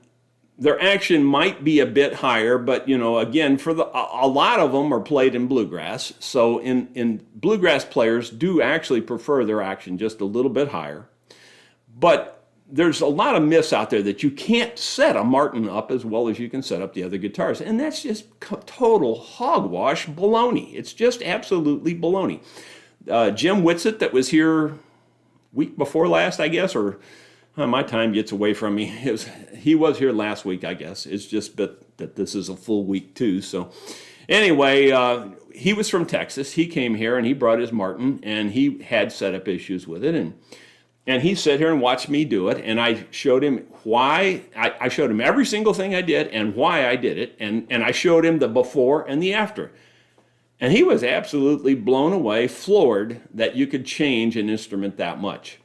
their action might be a bit higher, but, again, a lot of them are played in bluegrass. So in bluegrass players do actually prefer their action just a little bit higher. But there's a lot of myths out there that you can't set a Martin up as well as you can set up the other guitars. And that's just total hogwash baloney. It's just absolutely baloney. Jim Whitsitt, that was here week before last, I guess, or my time gets away from me. He was here last week, I guess. It's just that this is a full week too. So anyway, he was from Texas. He came here and he brought his Martin, and he had setup issues with it. And he sat here and watched me do it, and I showed him why. I showed him every single thing I did and why I did it, and I showed him the before and the after. And he was absolutely blown away, floored that you could change an instrument that much.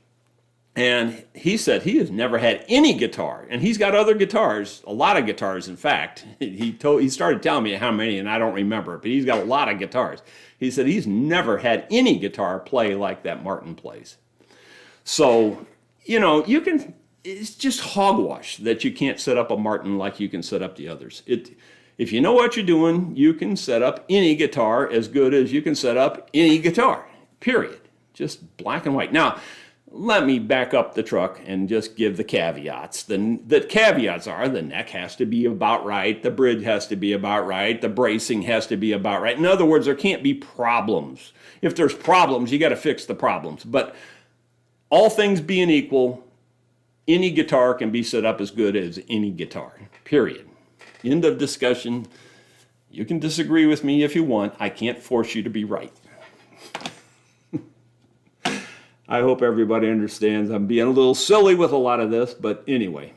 And he said he has never had any guitar, and he's got other guitars, a lot of guitars, in fact. He started telling me how many, and I don't remember, but he's got a lot of guitars. He said he's never had any guitar play like that Martin plays. So, it's just hogwash that you can't set up a Martin like you can set up the others. If you know what you're doing, you can set up any guitar as good as you can set up any guitar, period. Just black and white. Now, let me back up the truck and just give the caveats. The caveats are the neck has to be about right, the bridge has to be about right, the bracing has to be about right. In other words, there can't be problems. If there's problems, you got to fix the problems. But all things being equal, any guitar can be set up as good as any guitar, period. End of discussion. You can disagree with me if you want. I can't force you to be right. I hope everybody understands. I'm being a little silly with a lot of this, but anyway.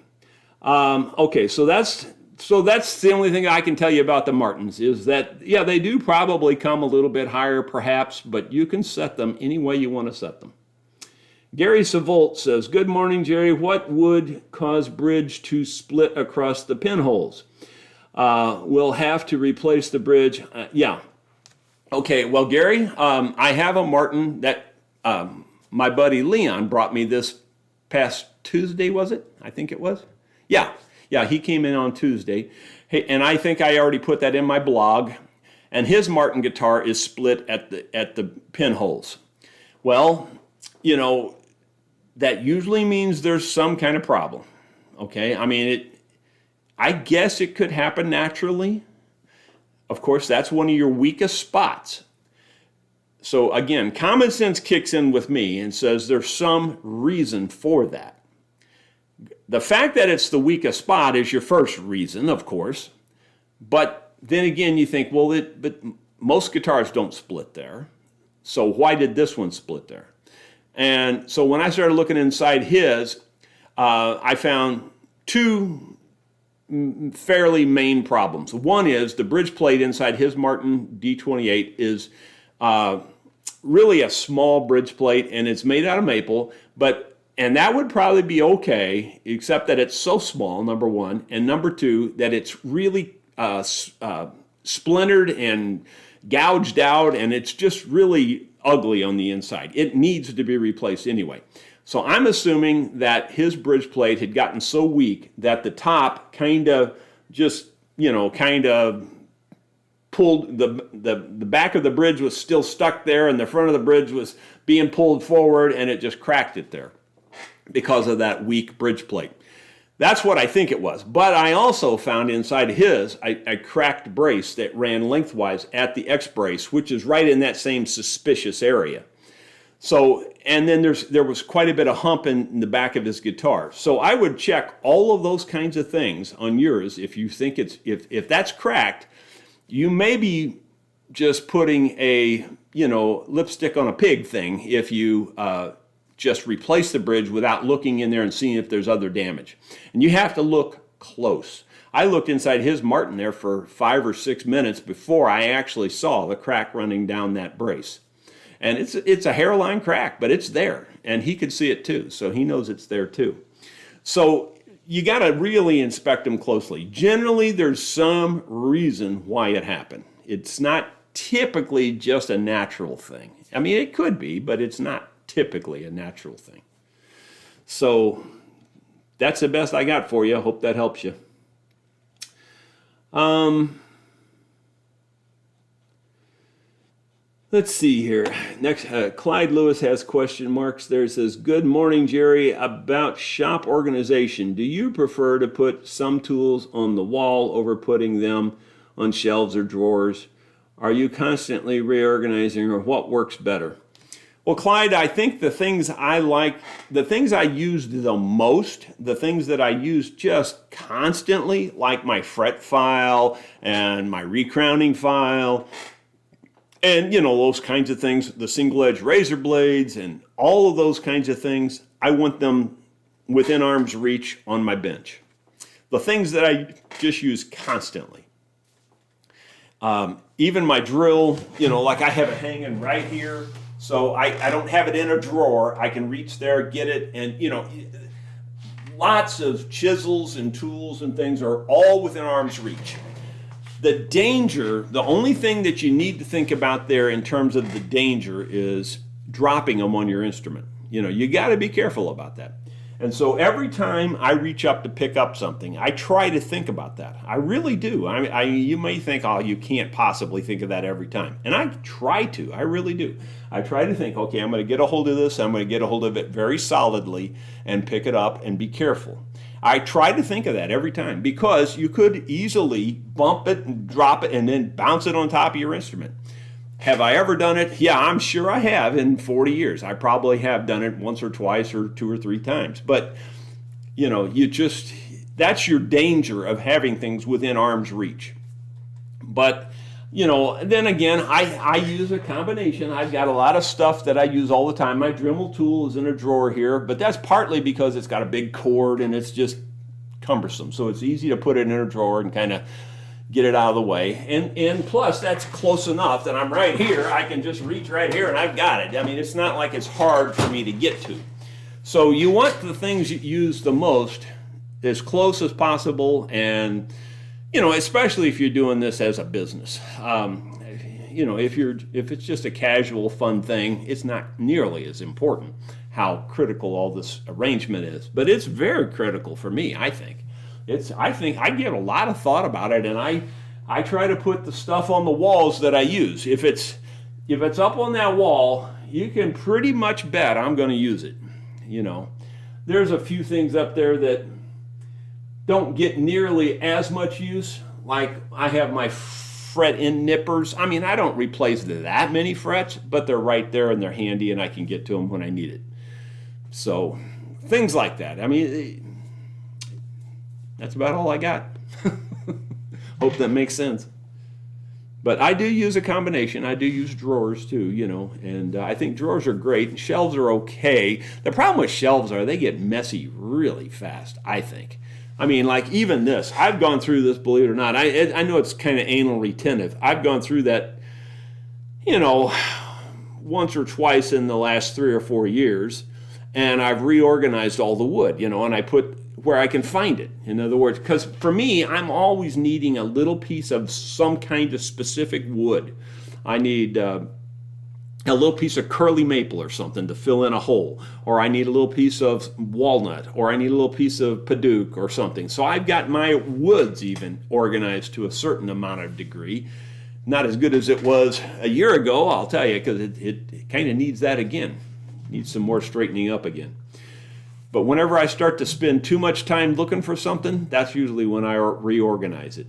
Okay, so that's the only thing I can tell you about the Martins is that, yeah, they do probably come a little bit higher perhaps, but you can set them any way you want to set them. Gary Savolt says, good morning, Jerry. What would cause bridge to split across the pinholes? We'll have to replace the bridge. Yeah. Okay, well, Gary, I have a Martin that my buddy Leon brought me this past Tuesday, was it? I think it was. Yeah, he came in on Tuesday. Hey, and I think I already put that in my blog. And his Martin guitar is split at the pinholes. Well, you know, that usually means there's some kind of problem. Okay, I mean, I guess it could happen naturally. Of course, that's one of your weakest spots. So again, common sense kicks in with me and says there's some reason for that. The fact that it's the weakest spot is your first reason, of course. But then again, you think, well, but most guitars don't split there. So why did this one split there? And so when I started looking inside his, I found two fairly main problems. One is the bridge plate inside his Martin D28 is really a small bridge plate, and it's made out of maple, and that would probably be okay, except that it's so small, number one, and number two, that it's really splintered and gouged out, and it's just really ugly on the inside. It needs to be replaced anyway. So I'm assuming that his bridge plate had gotten so weak that the top kind of just, kind of pulled, the back of the bridge was still stuck there and the front of the bridge was being pulled forward, and it just cracked it there because of that weak bridge plate. That's what I think it was. But I also found inside his a cracked brace that ran lengthwise at the X brace, which is right in that same suspicious area. So, and then there was quite a bit of hump in the back of his guitar. So I would check all of those kinds of things on yours. If you think if that's cracked, you may be just putting a, lipstick on a pig thing if you just replace the bridge without looking in there and seeing if there's other damage. And you have to look close. I looked inside his Martin there for 5 or 6 minutes before I actually saw the crack running down that brace. And it's a hairline crack, but it's there. And he could see it too, so he knows it's there too. So you got to really inspect them closely. Generally, there's some reason why it happened. It's not typically just a natural thing. I mean, it could be, but it's not typically a natural thing. So that's the best I got for you. I hope that helps you. Let's see here. Next, Clyde Lewis has question marks there. It says, good morning, Jerry. About shop organization, do you prefer to put some tools on the wall over putting them on shelves or drawers? Are you constantly reorganizing, or what works better? Well, Clyde, I think the things I like, the things I used the most, the things that I use just constantly, like my fret file and my recrowning file, and, those kinds of things, the single-edge razor blades and all of those kinds of things, I want them within arm's reach on my bench. The things that I just use constantly. Even my drill, like I have it hanging right here, so I don't have it in a drawer. I can reach there, get it, and, lots of chisels and tools and things are all within arm's reach. The danger, the only thing that you need to think about there in terms of the danger is dropping them on your instrument. You got to be careful about that. And so every time I reach up to pick up something, I try to think about that. I really do. You may think, oh, you can't possibly think of that every time. And I try to. I really do. I try to think, okay, I'm going to get a hold of this. I'm going to get a hold of it very solidly and pick it up and be careful. I try to think of that every time because you could easily bump it and drop it and then bounce it on top of your instrument. Have I ever done it? Yeah, I'm sure I have in 40 years. I probably have done it once or twice or 2 or 3 times. But, that's your danger of having things within arm's reach. But, then again, I use a combination. I've got a lot of stuff that I use all the time. My Dremel tool is in a drawer here, but that's partly because it's got a big cord and it's just cumbersome. So it's easy to put it in a drawer and kind of get it out of the way. And plus, that's close enough that I'm right here. I can just reach right here and I've got it. I mean, it's not like it's hard for me to get to. So you want the things you use the most as close as possible, and especially if you're doing this as a business. If it's just a casual fun thing, it's not nearly as important how critical all this arrangement is. But it's very critical for me, I think. I think I give a lot of thought about it, and I try to put the stuff on the walls that I use. If it's up on that wall, you can pretty much bet I'm going to use it. There's a few things up there that don't get nearly as much use. Like I have my fret end nippers. I mean, I don't replace that many frets, but they're right there and they're handy and I can get to them when I need it. So things like that. I mean, that's about all I got. Hope that makes sense. But I do use a combination. I do use drawers too, and I think drawers are great. Shelves are okay. The problem with shelves are they get messy really fast, I think. I mean, like even this, I've gone through this, believe it or not. I know it's kind of anal retentive. I've gone through that, once or twice in the last 3 or 4 years, and I've reorganized all the wood, and I put where I can find it. In other words, because for me, I'm always needing a little piece of some kind of specific wood. I need a little piece of curly maple or something to fill in a hole, or I need a little piece of walnut, or I need a little piece of padauk or something. So I've got my woods even organized to a certain amount of degree. Not as good as it was a year ago, I'll tell you, because it kind of needs that again. Needs some more straightening up again. But whenever I start to spend too much time looking for something, that's usually when I reorganize it.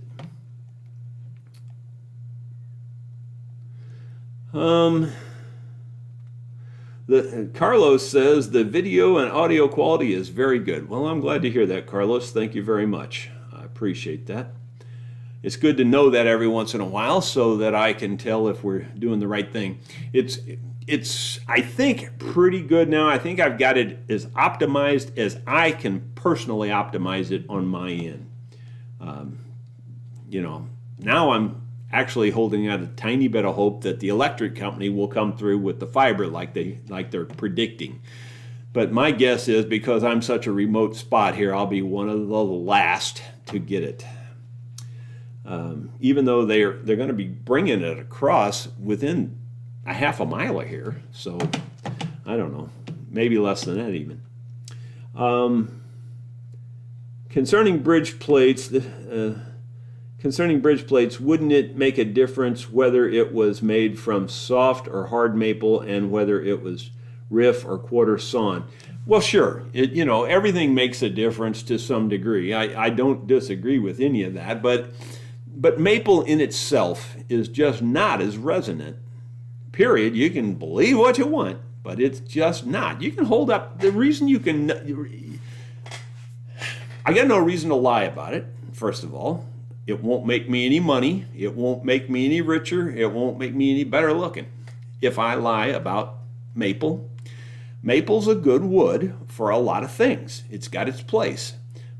Carlos says the video and audio quality is very good. Well, I'm glad to hear that, Carlos. Thank you very much. I appreciate that. It's good to know that every once in a while so that I can tell if we're doing the right thing. It's I think, pretty good now. I think I've got it as optimized as I can personally optimize it on my end. Now I'm actually holding out a tiny bit of hope that the electric company will come through with the fiber like they're predicting. But my guess is, because I'm such a remote spot here, I'll be one of the last to get it. Even though they're going to be bringing it across within a half a mile of here, so I don't know, maybe less than that even. Concerning bridge plates, wouldn't it make a difference whether it was made from soft or hard maple and whether it was riff or quarter sawn? Well, sure. Everything makes a difference to some degree. I don't disagree with any of that, but maple in itself is just not as resonant. Period. You can believe what you want, but it's just not. You can hold up. The reason you can, I got no reason to lie about it, first of all. It won't make me any money. It won't make me any richer. It won't make me any better looking if I lie about maple. Maple's a good wood for a lot of things. It's got its place,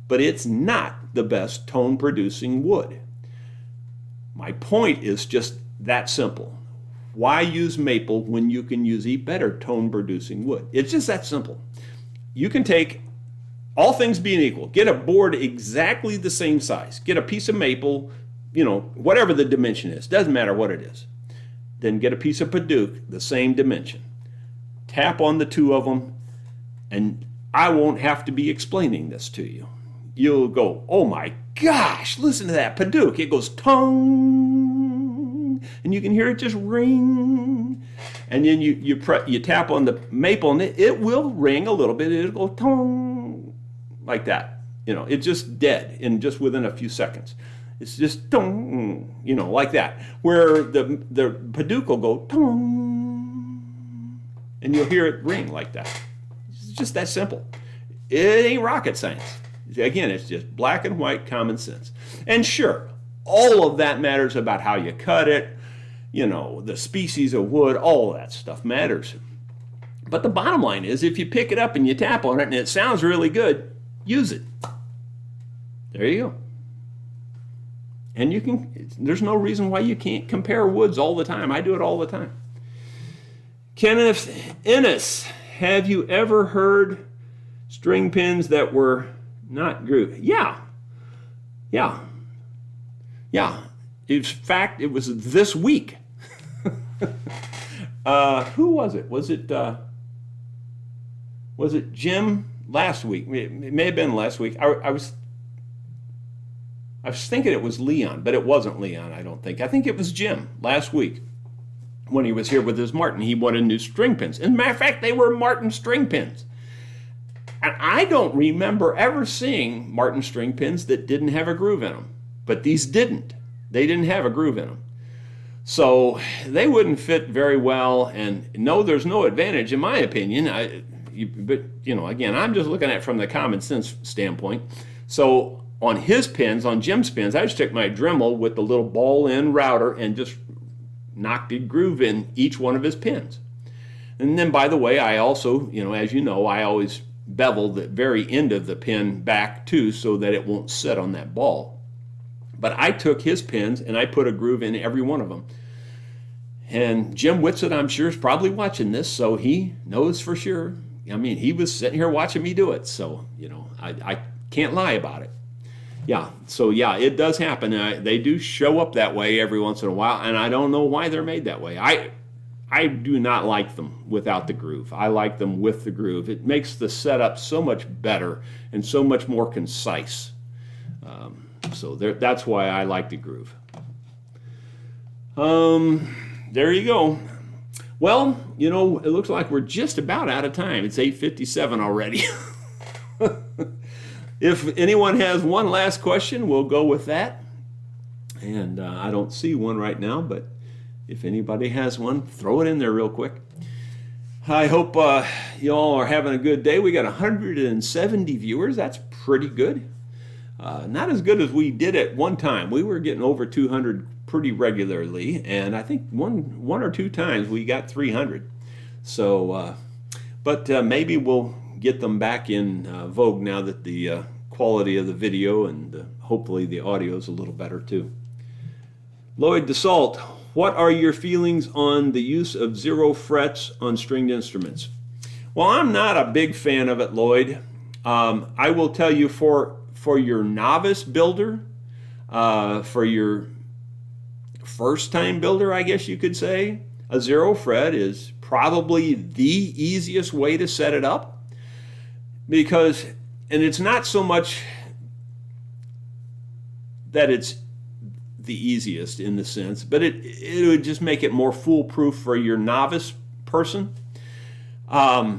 but it's not the best tone producing wood. My point is just that simple. Why use maple when you can use a better tone producing wood? It's just that simple. You can take, all things being equal, get a board exactly the same size. Get a piece of maple, whatever the dimension is. Doesn't matter what it is. Then get a piece of padauk, the same dimension. Tap on the two of them, and I won't have to be explaining this to you. You'll go, oh my gosh, listen to that Paduke. It goes tong, and you can hear it just ring. And then you tap on the maple, and it will ring a little bit. It'll go tong, like that. It's just dead in just within a few seconds. It's just tong, like that. Where the Paduke will go tong, and you'll hear it ring like that. It's just that simple. It ain't rocket science. Again, it's just black and white common sense. And sure, all of that matters about how you cut it, the species of wood, all of that stuff matters. But the bottom line is, if you pick it up and you tap on it and it sounds really good, use it. There you go. And there's no reason why you can't compare woods all the time. I do it all the time. Kenneth Ennis, have you ever heard string pins that were not grooved? Yeah. In fact, it was this week. Who was it? Was it Jim last week? It may have been last week. I was thinking it was Leon, but it wasn't Leon, I don't think. I think it was Jim last week when he was here with his Martin. He wanted new string pins. As a matter of fact, they were Martin string pins. And I don't remember ever seeing Martin string pins that didn't have a groove in them. But these didn't. They didn't have a groove in them. So they wouldn't fit very well. And no, there's no advantage, in my opinion. But again, I'm just looking at it from the common sense standpoint. So on his pins, on Jim's pins, I just took my Dremel with the little ball-end router and just knocked a groove in each one of his pins. And then, by the way, I also, as you know, I always bevel the very end of the pin back too, so that it won't sit on that ball. But I took his pins and I put a groove in every one of them. And Jim Whitsett, I'm sure, is probably watching this, so he knows for sure. I mean, he was sitting here watching me do it, so I can't lie about it. Yeah, so yeah, it does happen. They do show up that way every once in a while, and I don't know why they're made that way. I do not like them without the groove. I like them with the groove. It makes the setup so much better and so much more concise. So that's why I like the groove. There you go. Well, it looks like we're just about out of time. It's 8:57 already. If anyone has one last question, we'll go with that. And I don't see one right now, but if anybody has one, throw it in there real quick. I hope you all are having a good day. We got 170 viewers. That's pretty good. Not as good as we did at one time. We were getting over 200 pretty regularly, and I think one or two times we got 300. So, but maybe we'll get them back in vogue now that the quality of the video and hopefully the audio is a little better too. Lloyd DeSalt, what are your feelings on the use of zero frets on stringed instruments? Well, I'm not a big fan of it, Lloyd. I will tell you, for your novice builder, for your first-time builder, I guess you could say, a zero fret is probably the easiest way to set it up, because, and it's not so much that it's the easiest in the sense, but it would just make it more foolproof for your novice person. The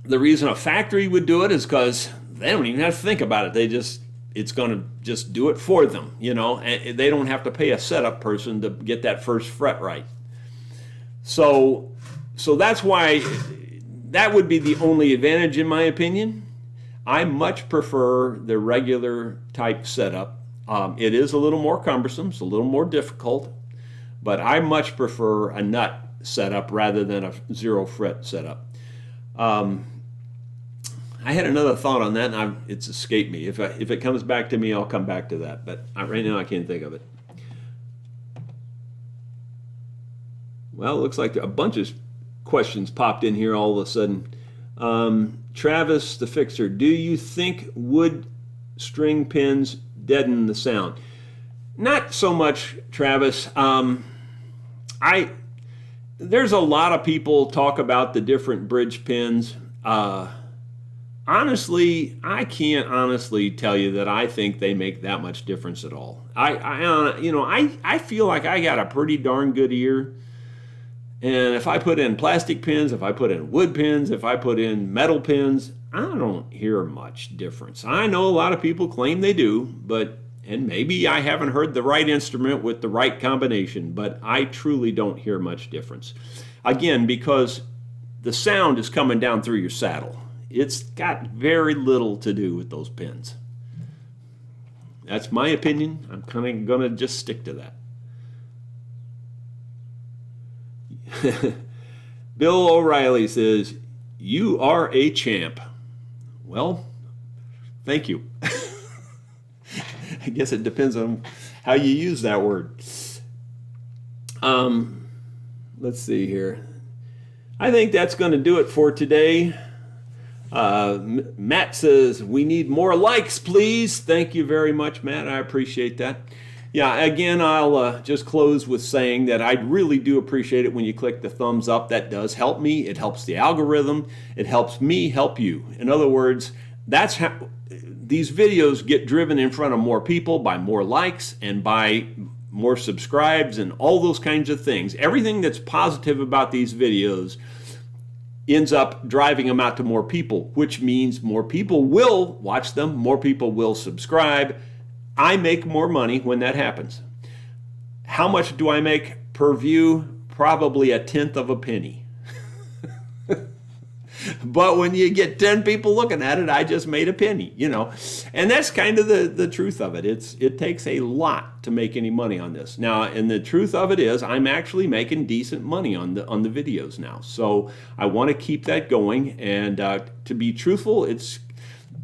reason a factory would do it is because they don't even have to think about it. It's going to just do it for them, and they don't have to pay a setup person to get that first fret right. So that's why that would be the only advantage, in my opinion. I much prefer the regular type setup. It is a little more cumbersome, it's a little more difficult, but I much prefer a nut setup rather than a zero fret setup. I had another thought on that, and it's escaped me. If it comes back to me, I'll come back to that, but right now I can't think of it. Well, it looks like a bunch of questions popped in here all of a sudden. Travis the Fixer, do you think wood string pins deaden the sound? Not so much, Travis. There's a lot of people talk about the different bridge pins. honestly, I can't honestly tell you that I think they make that much difference at all. I feel like I got a pretty darn good ear. And if I put in plastic pins, if I put in wood pins, if I put in metal pins, I don't hear much difference. I know a lot of people claim they do, and maybe I haven't heard the right instrument with the right combination, but I truly don't hear much difference. Again, because the sound is coming down through your saddle. It's got very little to do with those pins. That's my opinion. I'm kind of going to just stick to that. Bill O'Reilly says, "You are a champ." Well, thank you. I guess it depends on how you use that word. Let's see here. I think that's going to do it for today. Matt says, "We need more likes, please." Thank you very much, Matt. I appreciate that. Yeah, again, I'll just close with saying that I really do appreciate it when you click the thumbs up. That does help me. It helps the algorithm. It helps me help you. In other words, that's how these videos get driven in front of more people by more likes and by more subscribes and all those kinds of things. Everything that's positive about these videos ends up driving them out to more people, which means more people will watch them, more people will subscribe. I make more money when that happens. How much do I make per view? Probably a tenth of a penny. But when you get 10 people looking at it, I just made a penny, And that's kind of the truth of it. It takes a lot to make any money on this. Now, and the truth of it is I'm actually making decent money on the videos now. So I want to keep that going. And to be truthful, it's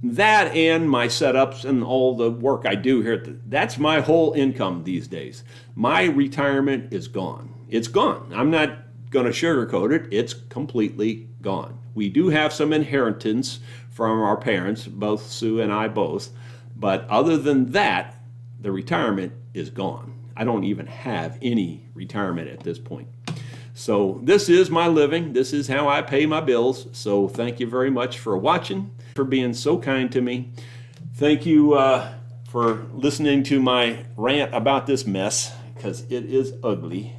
that and my setups and all the work I do here. That's my whole income these days. My retirement is gone. It's gone. I'm not going to sugarcoat it. It's completely gone. We do have some inheritance from our parents, both Sue and I both. But other than that, the retirement is gone. I don't even have any retirement at this point. So this is my living. This is how I pay my bills. So thank you very much for watching, for being so kind to me. Thank you for listening to my rant about this mess, because it is ugly.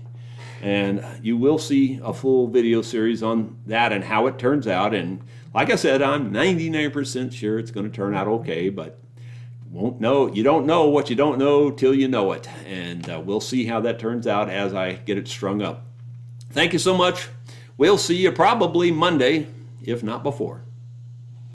And you will see a full video series on that and how it turns out. And like I said, I'm 99% sure it's going to turn out okay, but you don't know what you don't know till you know it. And we'll see how that turns out as I get it strung up. Thank you so much. We'll see you probably Monday, if not before.